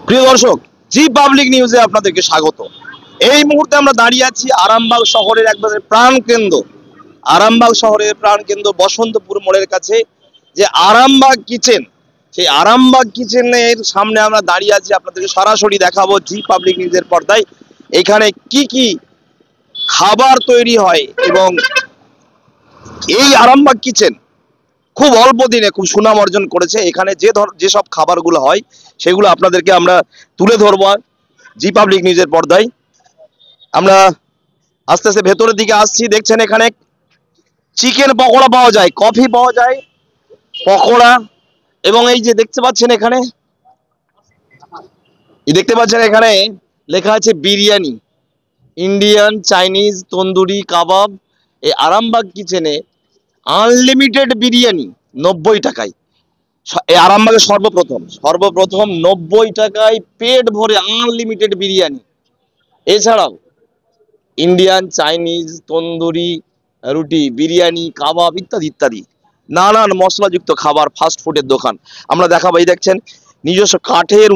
প্রিয় দর্শক, জি পাবলিক নিউজে আপনাদেরকে স্বাগত। এই মুহূর্তে আমরা দাঁড়িয়ে আছি আরামবাগ শহরের একবারে প্রাণকেন্দ্র, আরামবাগ শহরের প্রাণকেন্দ্র বসন্তপুর মোড়ের কাছে যে আরামবাগ কিচেন, সেই আরামবাগ কিচেনের সামনে আমরা দাঁড়িয়ে আছি। আপনাদেরকে সরাসরি দেখাবো জি পাবলিক নিউজের পর্দায় এখানে কি কি খাবার তৈরি হয়। এবং এই আরামবাগ কিচেন খুব অল্প দিনে খুব সুনাম অর্জন করেছে। এখানে যেসব খাবারগুলো হয় সেগুলো আপনাদেরকে আমরা তুলে ধরবো জি পাবলিক নিউজের পর্দায়। আমরা আস্তে আস্তে ভেতরের দিকে আসছি। দেখছেন এখানে চিকেন পকোড়া পাওয়া যায়, কফি পাওয়া যায়, পকোড়া, এবং এই যে দেখতে পাচ্ছেন এখানে লেখা আছে বিরিয়ানি, ইন্ডিয়ান, চাইনিজ, তন্দুরি, কাবাব। এই আরামবাগ কিচেনে আনলিমিটেড বিরিয়ানি 90 টাকায়। এই আরামবাগে সর্বপ্রথম 90 টাকায় পেট ভরে আনলিমিটেড বিরিয়ানি। এছাড়াও ইন্ডিয়ান, চাইনিজ, তন্দুরি, রুটি, বিরিয়ানি, কাবাব ইত্যাদি ইত্যাদি নানান মশলাযুক্ত খাবার, ফাস্ট ফুডের দোকান আমরা দেখাবো। এই দেখছেন নিজস্ব কাঠের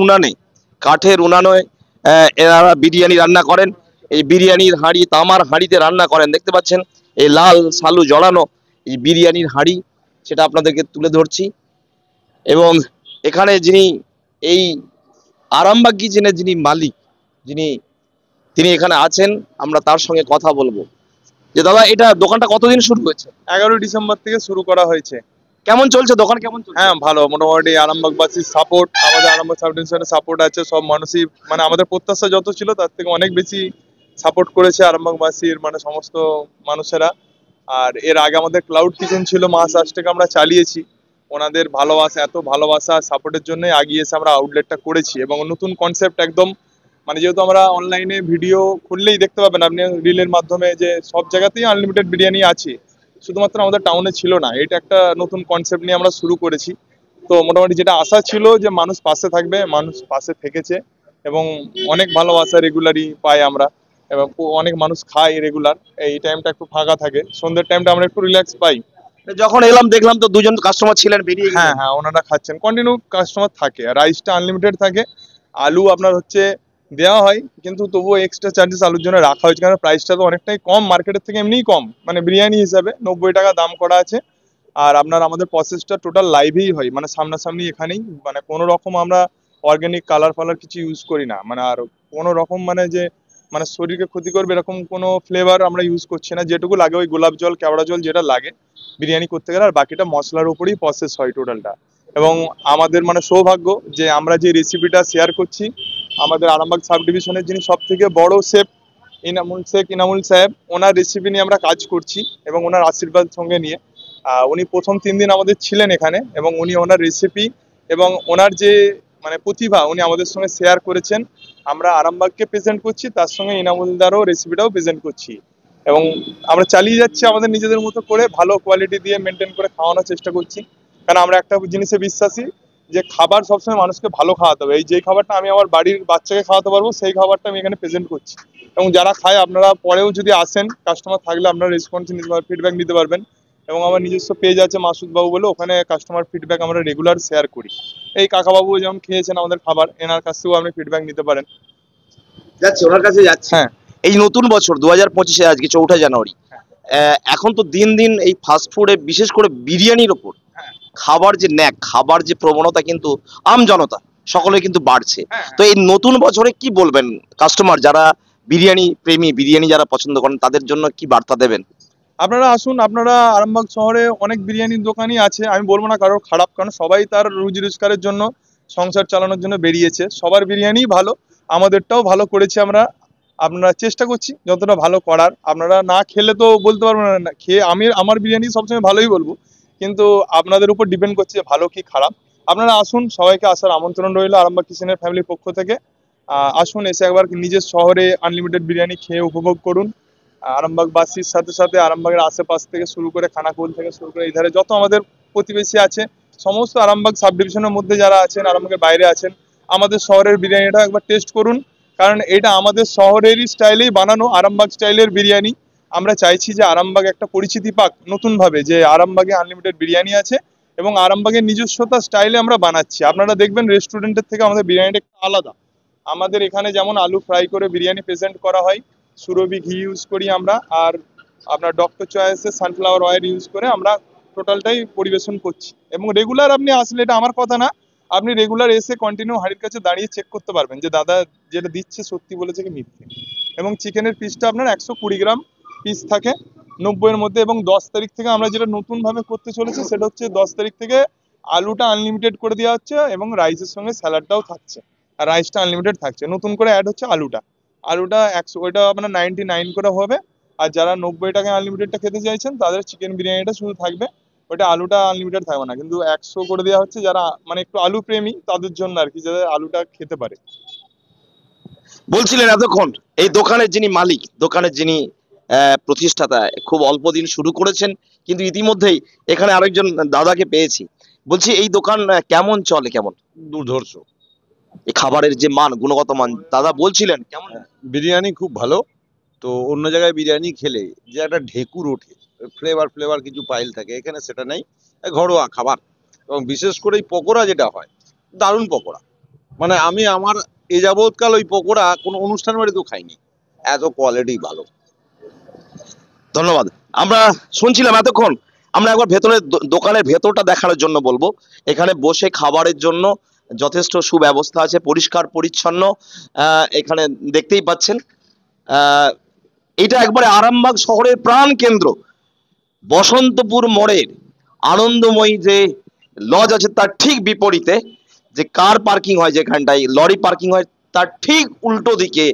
উনানে এনারা বিরিয়ানি রান্না করেন। এই বিরিয়ানির হাঁড়ি তামার হাঁড়িতে রান্না করেন। দেখতে পাচ্ছেন এই লাল সালু জড়ানো এই বিরিয়ানির হাঁড়ি, সেটা আপনাদেরকে তুলে ধরছি। এবং এখানে যিনি এই আরামবাগ কিচেনের যিনি মালিক, তিনি এখানে আছেন, আমরা তার সঙ্গে কথা বলবো। যে দাদা, এটা দোকানটা কতদিন শুরু হয়েছে? 11 ডিসেম্বর থেকে শুরু করা হয়েছে। কেমন চলছে দোকান, কেমন চলছে? হ্যাঁ, ভালো, মোটামুটি আরামবাগবাসীর সাপোর্ট, আমাদের আরামবাগ সাব ডিভিশনের সাপোর্ট আছে। সব মানুষই মানে আমাদের প্রত্যাশা যত ছিল তার থেকে অনেক বেশি সাপোর্ট করেছে আরামবাগবাসীর মানে সমস্ত মানুষেরা। আর এর আগে আমাদের ক্লাউড কিচেন ছিল, মাস 8 থেকে আমরা চালিয়েছি। ওনাদের ভালোবাসা, এত ভালোবাসা সাপোর্টের জন্যই আগিয়ে এসে আমরা আউটলেটটা করেছি। এবং নতুন কনসেপ্ট একদম, মানে যেহেতু আমরা অনলাইনে ভিডিও খুললেই দেখতে পাবেন আপনি রিলের মাধ্যমে যে সব জায়গাতেই আনলিমিটেড বিরিয়ানি আছে, শুধুমাত্র আমাদের টাউনে ছিল না। এটা একটা নতুন কনসেপ্ট নিয়ে আমরা শুরু করেছি। তো মোটামুটি যেটা আশা ছিল যে মানুষ পাশে থাকবে, মানুষ পাশে থেকেছে এবং অনেক ভালোবাসা রেগুলারই পাই আমরা। এবং অনেক মানুষ খায় রেগুলার। এই টাইমটা একটু ফাঁকা থাকে, সন্ধ্যের টাইমটা আমরা একটু রিল্যাক্স পাই। যখন এলাম দেখলাম তো দুজন কাস্টমার ছিলেন, বেরিয়ে গেলেন। হ্যাঁ হ্যাঁ, ওনারা খাচ্ছেন, কন্টিনিউ কাস্টমার থাকে। আর রাইসটা আনলিমিটেড থাকে। আলু আপনার হচ্ছে দেওয়া হয়, কিন্তু তবুও এক্সট্রা চার্জেস আলুর জন্য রাখা হয়েছে, কারণ প্রাইসটা তো অনেকটাই কম, মার্কেটের থেকে এমনিই কম, মানে বিরিয়ানি হিসাবে 90 টাকা দাম করা আছে। আর আপনার আমাদের প্রসেসটা টোটাল লাইভেই হয়, মানে সামনাসামনি এখানেই, মানে কোনো রকম আমরা অর্গানিক কালার ফালার কিছু ইউজ করি না। মানে আর কোনো রকম মানে যে মানে শরীরকে ক্ষতি করবে এরকম কোনো ফ্লেভার আমরা ইউজ করছি না। যেটুকু লাগে ওই গোলাপ জল, কেওড়া জল যেটা লাগে বিরিয়ানি করতে গেলে, আর বাকিটা মশলার উপরেই প্রসেস হয় টোটালটা। এবং আমাদের মানে সৌভাগ্য যে আমরা যে রেসিপিটা শেয়ার করছি, আমাদের আরামবাগ সাব ডিভিশনের যিনি সব থেকে বড় শেফ ইনামুল সাহেব, ওনার রেসিপি নিয়ে আমরা কাজ করছি এবং ওনার আশীর্বাদ সঙ্গে নিয়ে। উনি প্রথম 3 দিন আমাদের ছিলেন এখানে, এবং উনি ওনার রেসিপি এবং ওনার যে মানে প্রতিভা উনি আমাদের সঙ্গে শেয়ার করেছেন। আমরা আরামবাগকে প্রেজেন্ট করছি, তার সঙ্গে ইনামুলদারও রেসিপিটাও প্রেজেন্ট করছি। এবং আমরা চালিয়ে যাচ্ছি আমাদের নিজেদের মতো করে, ভালো কোয়ালিটি দিয়ে মেনটেন করে খাওয়ানোর চেষ্টা করছি। কারণ আমরা একটা জিনিসে বিশ্বাসী যে খাবার সবসময় মানুষকে ভালো খাওয়াতে হবে। এই যে খাবারটা আমি আমার বাড়ির বাচ্চাকে খাওয়াতে পারবো, সেই খাবারটা আমি এখানে প্রেজেন্ট করছি। এবং যারা খায়, আপনারা পরেও যদি আসেন, কাস্টমার থাকলে আপনারা রেসপন্স নিতে পারবেন, ফিডব্যাক নিতে পারবেন। এবং আমার নিজস্ব পেজ আছে মাসুদ বাবু বলে, ওখানে কাস্টমার ফিডব্যাক আমরা রেগুলার শেয়ার করি। এই কাকাবাবু যেমন খেয়েছেন আমাদের খাবার, এনার কাছ থেকেও আপনি ফিডব্যাক নিতে পারেন। ওনার কাছে যাচ্ছে। হ্যাঁ, এই নতুন বছর 2025-এ আজকে 4ঠা জানুয়ারি, এখন তো দিন দিন এই ফাস্ট ফুডে, বিশেষ করে বিরিয়ানির ওপর খাবার যে প্রবণতা কিন্তু আম জনতা সকলে কিন্তু বাড়ছে। তো এই নতুন বছরে কি বলবেন কাস্টমার যারা বিরিয়ানি প্রেমী, বিরিয়ানি যারা পছন্দ করেন, তাদের জন্য কি বার্তা দেবেন? আপনারা আসুন, আপনারা আরামবাগ শহরে অনেক বিরিয়ানির দোকানই আছে, আমি বলবো না কারোর খারাপ, কারণ সবাই তার রুজি রোজগারের জন্য, সংসার চালানোর জন্য বেরিয়েছে। সবার বিরিয়ানিই ভালো, আমাদেরটাও ভালো করেছি আমরা। আপনারা চেষ্টা করছি যতটা ভালো করার। আপনারা না খেলে তো বলতে পারবো না, খেয়ে আমার বিরিয়ানি সবসময় ভালোই বলবো, কিন্তু আপনাদের উপর ডিপেন্ড করছে যে ভালো কি খারাপ। আপনারা আসুন, সবাইকে আসার আমন্ত্রণ রইল আরামবাগ কিচেনের ফ্যামিলির পক্ষ থেকে। আসুন, এসে একবার নিজের শহরে আনলিমিটেড বিরিয়ানি খেয়ে উপভোগ করুন। আরামবাগবাসীর সাথে সাথে আরামবাগের আশেপাশ থেকে শুরু করে খানাকুল থেকে শুরু করে এই ধারে যত আমাদের প্রতিবেশী আছে, সমস্ত আরামবাগ সাব ডিভিশনের মধ্যে যারা আছেন, আরামবাগের বাইরে আছেন, আমাদের শহরের বিরিয়ানিটা একবার টেস্ট করুন। কারণ এটা আমাদের শহরেরই স্টাইলেই বানানো, আরামবাগ স্টাইলের বিরিয়ানি। আমরা চাইছি যে আরামবাগ একটা পরিচিতি পাক নতুনভাবে, যে আরামবাগে আনলিমিটেড বিরিয়ানি আছে এবং আরামবাগের নিজস্বতা স্টাইলে আমরা বানাচ্ছি। আপনারা দেখবেন রেস্টুরেন্টের থেকে আমাদের বিরিয়ানিটা একটু আলাদা। আমাদের এখানে যেমন আলু ফ্রাই করে বিরিয়ানি প্রেজেন্ট করা হয়, সুরভি ঘি ইউজ করি আমরা, আর আপনার ডক্টর চয়েসের সানফ্লাওয়ার অয়েল ইউজ করে আমরা টোটালটাই পরিবেশন করছি। এবং রেগুলার আপনি আসলে, এটা আমার কথা না, আপনি রেগুলার এসে কন্টিনিউ হাঁড়ির কাছে দাঁড়িয়ে চেক করতে পারবেন যে দাদা যেটা দিচ্ছে সত্যি বলেছে কি মিথ্যে। এবং চিকেনের পিসটা আপনার 120 গ্রাম পিস থাকে 90-এর মধ্যে। এবং 10 তারিখ থেকে আমরা যেটা নতুন ভাবে করতে চলেছি সেটা হচ্ছে 10 তারিখ থেকে আলুটা আনলিমিটেড করে দেওয়া হচ্ছে এবং রাইসের সঙ্গে স্যালাডটাও থাকছে, আর রাইসটা আনলিমিটেড থাকছে। নতুন করে অ্যাড হচ্ছে আলুটা 100, ওইটা আপনার 99 করে হবে। আর যারা 90 টাকায় আনলিমিটেডটা খেতে চাইছেন তাদের চিকেন বিরিয়ানিটা শুধু থাকবে, ওটা আলুটা আনলিমিটেড থাকবে না, কিন্তু 100 করে দেওয়া হচ্ছে যারা মানে একটু আলু প্রেমী তাদের জন্য আর কি, যাদের আলুটা খেতে পারে। বলছিলেন এতক্ষণ এই দোকানের যিনি মালিক, দোকানের যিনি প্রতিষ্ঠাতা, খুব অল্প দিন শুরু করেছেন, কিন্তু ইতিমধ্যেই এখানে আরেকজন দাদাকে পেয়েছি। বলছি এই দোকান কেমন চলে, কেমন দুর্ধর্ষ। এই খাবারের যে মান, গুণগত মান দাদা বলছিলেন কেমন? বিরিয়ানি খুব ভালো। তো অন্য জায়গায় বিরিয়ানি খেলে যে একটা ঢেকুর ওঠে, ফ্লেভার কিছু পাইল থাকে, এখানে সেটা নেই। ঘরোয়া খাবার, এবং বিশেষ করে এই পকোড়া যেটা হয়, দারুণ পকোড়া। মানে আমি আমার এ যাবৎকাল ওই পকোড়া কোনো অনুষ্ঠান বাড়িতেও খাইনি, এত কোয়ালিটি ভালো। ধন্যবাদ। আমরা শুনছিলাম এতক্ষণ, আমরা একবার ভেতরে দোকানের ভেতরটা দেখানোর জন্য বলবো। এখানে বসে খাবারের জন্য যথেষ্ট সুব্যবস্থা আছে, পরিষ্কার পরিচ্ছন্ন। এখানে দেখতেই পাচ্ছেন, এটা একবারে আরামবাগ শহরের প্রাণ কেন্দ্র, বসন্তপুর মোড়ের আনন্দময়ী যে লজ আছে তার ঠিক বিপরীতে, যে কার পার্কিং হয় যেখানটায়, লরি পার্কিং হয়, তার ঠিক উল্টো দিকে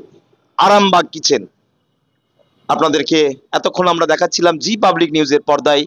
আরামবাগ কিচেন। আপনাদেরকে এতক্ষণ আমরা দেখাচ্ছিলাম জি পাবলিক নিউজের পর্দায়।